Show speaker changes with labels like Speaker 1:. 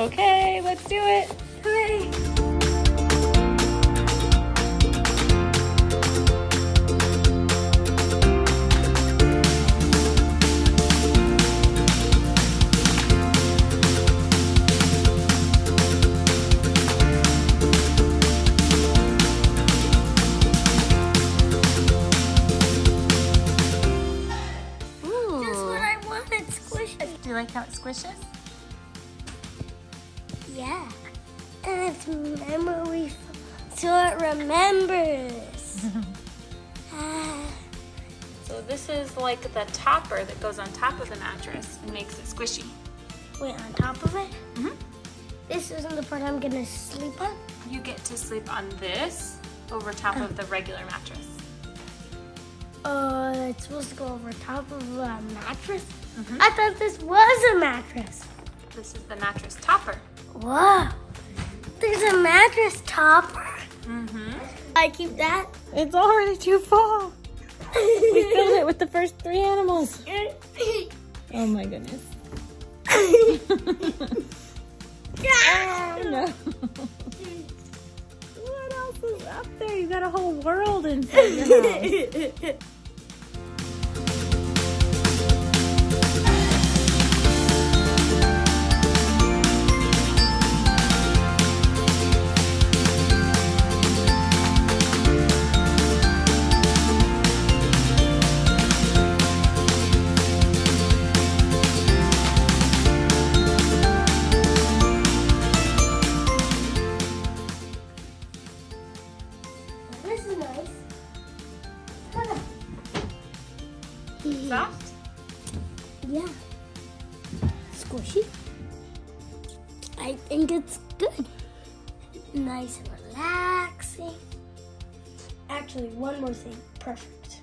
Speaker 1: Okay, let's do it.
Speaker 2: Hooray!
Speaker 1: Do you like how it squishes?
Speaker 2: Yeah. And it's memory, so it remembers.
Speaker 1: So this is like the topper that goes on top of the mattress and makes it squishy.
Speaker 2: Wait, on top of it?
Speaker 1: Mm-hmm.
Speaker 2: This isn't the part I'm gonna sleep on?
Speaker 1: You get to sleep on this over top of the regular mattress.
Speaker 2: It's supposed to go over top of a mattress?
Speaker 1: Mm-hmm.
Speaker 2: I thought this was a mattress.
Speaker 1: This is the mattress topper.
Speaker 2: Whoa. There's a mattress topper.
Speaker 1: Mm-hmm.
Speaker 2: I keep that.
Speaker 1: It's already too full. We filled it with the first 3 animals. Oh my goodness. Oh no. What else is up there? You got a whole world inside your house.
Speaker 2: This is nice.
Speaker 1: Soft?
Speaker 2: Yeah. Squishy. I think it's good. Nice and relaxing. Actually, one more thing. Perfect.